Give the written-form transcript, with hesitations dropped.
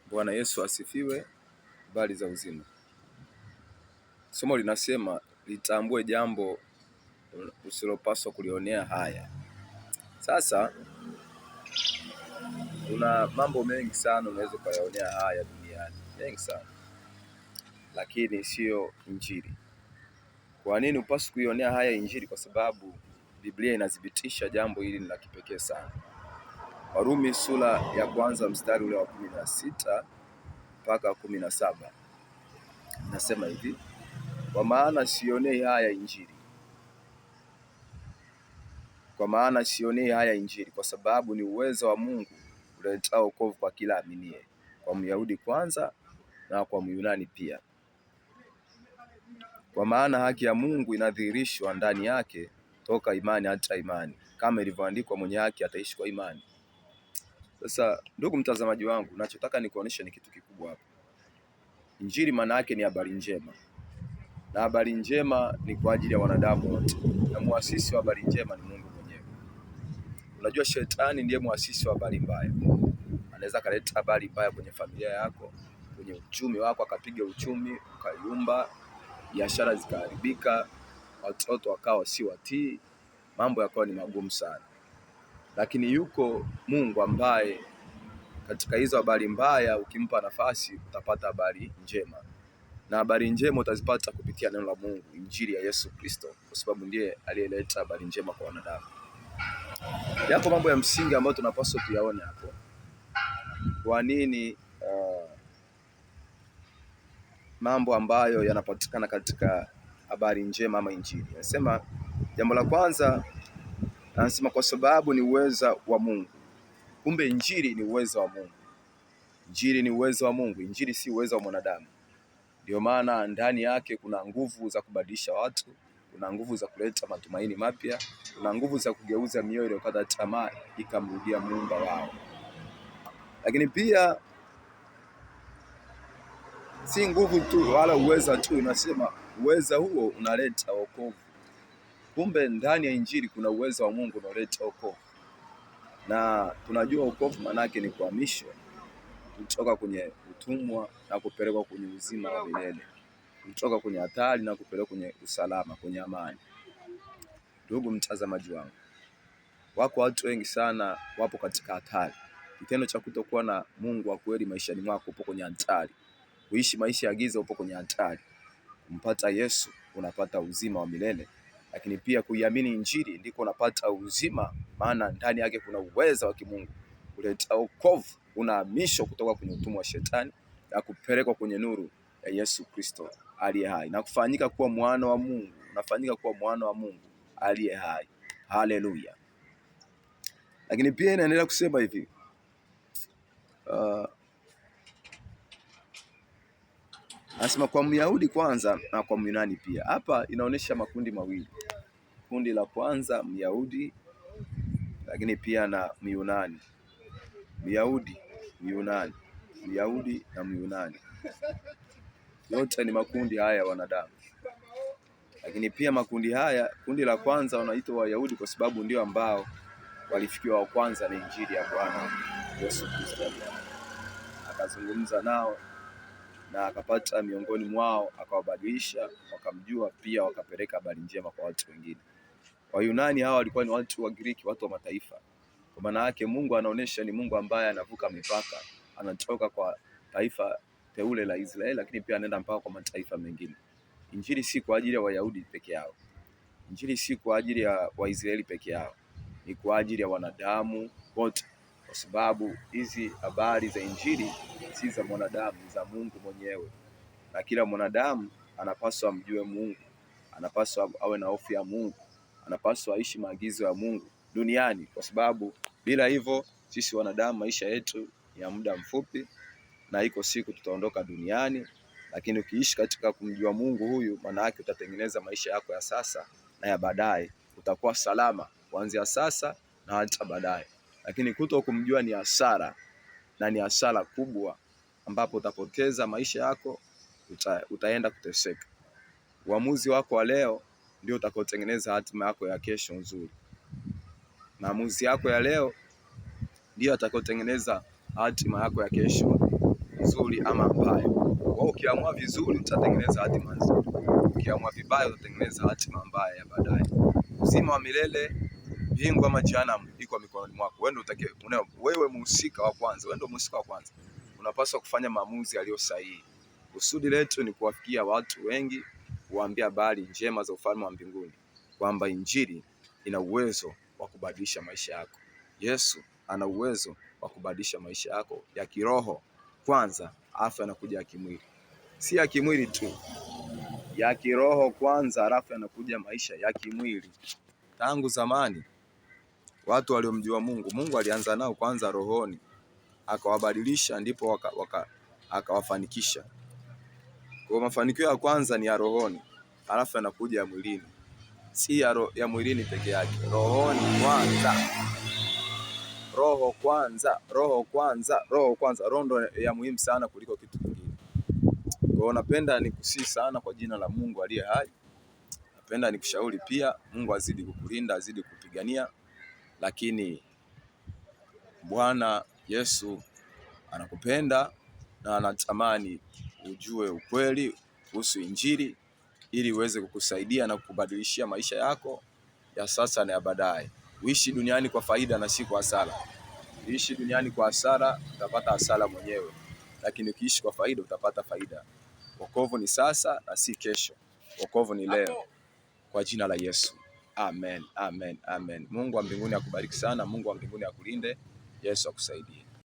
Bwana Yesu asifiwe. Habari za uzima. Somo linasema litambue jambo usilopaswa kulionea haya. Sasa kuna mambo mengi sana unaweza kuyaonea haya duniani, mengi sana, lakini sio Injili. Kwa nini upaswi kuionea haya Injili? Kwa sababu Biblia inadhibitisha jambo hili ni la kipekee sana. Warumi sura ya kwanza mstari ule wa 16 mpaka 17 nasema hivi: kwa maana sionei haya Injili, kwa sababu ni uwezo wa Mungu uletao wokovu kwa kila aminie, kwa Myahudi kwanza na kwa Myunani pia. Kwa maana haki ya Mungu inadhihirishwa ndani yake toka imani hata imani, kama ilivyoandikwa, mwenye haki ataishi kwa imani. Sasa ndugu mtazamaji wangu, ninachotaka nikuonesha ni kitu kikubwa hapa. Injili maana yake ni habari njema, na habari njema ni kwa ajili ya wanadamu wote, na muasisi wa habari njema ni Mungu mwenyewe. Unajua shetani ndiye muasisi wa habari mbaya. Anaweza kaleta habari mbaya kwenye familia yako, kwenye uchumi wako, akapiga uchumi ukayumba, biashara zikaharibika, watoto wakawa si watii, mambo yakawa ni magumu sana. Lakini yuko Mungu ambaye katika hizo habari mbaya ukimpa nafasi utapata habari njema, na habari njema utazipata kupitia neno la Mungu, Injili ya Yesu Kristo, kwa sababu ndiye aliyeleta habari njema kwa wanadamu. Yako mambo ya msingi ambayo tunapaswa tuyaone hapo. Kwa nini mambo ambayo yanapatikana katika habari njema ama Injili? Anasema jambo la kwanza, anasema kwa sababu ni uweza wa Mungu. Kumbe Injili ni uwezo wa Mungu. Injili ni uwezo wa Mungu. Injili si uwezo wa mwanadamu. Ndio maana ndani yake kuna nguvu za kubadilisha watu, kuna nguvu za kuleta matumaini mapya, kuna nguvu za kugeuza mioyo iliyokata tamaa ikamrudia Muumba wao. Lakini pia si nguvu tu wala uweza tu, inasema uweza huo unaleta wokovu. Kumbe ndani ya Injili kuna uwezo wa Mungu unaoleta wokovu. Na tunajua wokovu maana yake ni kuhamishwa kutoka kwenye utumwa na kupelekwa kwenye uzima wa milele, kutoka kwenye hatari na kupelekwa kwenye usalama, kwenye amani. Ndugu mtazamaji wangu, wako watu wengi sana wapo katika hatari. Kitendo cha kutokuwa na Mungu wa kweli maishani mwako upo kwenye hatari. Kuishi maisha ya giza upo kwenye hatari. Kumpata Yesu unapata uzima wa milele, lakini pia kuiamini Injili ndiko unapata uzima, maana ndani yake kuna uwezo wa kimungu kuleta wokovu. Unahamishwa kutoka kwenye utumwa wa shetani na kupelekwa kwenye nuru ya Yesu Kristo aliye hai, na kufanyika kuwa mwana wa Mungu. Unafanyika kuwa mwana wa Mungu aliye hai. Haleluya. Lakini pia inaendelea kusema hivi, anasema kwa Myahudi kwanza na kwa Myunani pia. Hapa inaonyesha makundi mawili. Kundi la kwanza Myahudi, lakini pia na Myunani. Myahudi, Myunani, Myahudi na Myunani, yote ni makundi haya ya wanadamu. Lakini pia makundi haya, kundi la kwanza wanaitwa Wayahudi kwa sababu ndio ambao walifikiwa wa kwanza na Injili ya Bwana Yesu Kristo. Akazungumza nao na akapata miongoni mwao, akawabadilisha, wakamjua, pia wakapeleka habari njema kwa watu wengine. Wayunani hawa walikuwa ni watu wa Giriki, watu wa mataifa. Kwa maana yake Mungu anaonesha ni Mungu ambaye anavuka mipaka, anatoka kwa taifa teule la Israeli, lakini pia anaenda mpaka kwa mataifa mengine. Injili si kwa ajili ya Wayahudi peke yao. Injili si kwa ajili ya Waisraeli peke yao. Ni kwa ajili ya wanadamu wote, kwa sababu hizi habari za Injili si za mwanadamu, ni za Mungu mwenyewe. Na kila mwanadamu anapaswa amjue Mungu, anapaswa awe na hofu ya Mungu, anapaswa aishi maagizo ya Mungu duniani, kwa sababu bila hivyo sisi wanadamu maisha yetu ya muda mfupi, na iko siku tutaondoka duniani. Lakini ukiishi katika kumjua Mungu huyu, maana yake utatengeneza maisha yako ya sasa na ya baadaye. Utakuwa salama kuanzia sasa na hata baadaye. Lakini kuto kumjua ni hasara, na ni hasara kubwa, ambapo utapoteza maisha yako, utaenda kuteseka. Uamuzi wako wa leo ndio utakaotengeneza hatima yako ya kesho nzuri. Maamuzi yako ya leo ndio atakayotengeneza hatima yako ya kesho nzuri ama mbaya. Kwa ukiamua vizuri utatengeneza hatima nzuri, ukiamua vibaya utatengeneza hatima mbaya ya baadaye. Uzima wa milele, mbingu ama jehanamu iko mikononi mwako. Wewe mhusika wa kwanza, wewe ndio mhusika wa kwanza. Unapaswa kufanya maamuzi yaliyo sahihi. Kusudi letu ni kuwafikia watu wengi, kuwaambia habari njema za ufalme wa mbinguni, kwamba injili ina uwezo wa kubadilisha maisha yako. Yesu ana uwezo wa kubadilisha maisha yako ya kiroho kwanza, alafu anakuja ya kimwili. Si ya kimwili tu, ya kiroho kwanza, alafu anakuja maisha ya kimwili. Tangu zamani watu waliomjua Mungu alianza nao kwanza rohoni, akawabadilisha, ndipo akawafanikisha. Kwa mafanikio ya kwanza ni ya rohoni, alafu anakuja ya mwilini. Si ya mwilini peke yake, rohoni kwanza. Roho kwanza, roho kwanza, roho kwanza. Roho ndo ya muhimu sana kuliko kitu kingine. Kwa napenda nikusihi sana kwa jina la Mungu aliye hai. Napenda nikushauri pia, Mungu azidi kukulinda, azidi kupigania, lakini Bwana Yesu anakupenda na anatamani ujue ukweli kuhusu injili, ili uweze kukusaidia na kukubadilishia maisha yako ya sasa na ya baadaye. Uishi duniani kwa faida na si kwa hasara. Uishi duniani kwa hasara, utapata hasara mwenyewe, lakini ukiishi kwa faida utapata faida. Wokovu ni sasa na si kesho. Wokovu ni leo. Kwa jina la Yesu. Amen, amen, amen. Mungu wa mbinguni akubariki sana. Mungu wa mbinguni akulinde. Yesu akusaidie.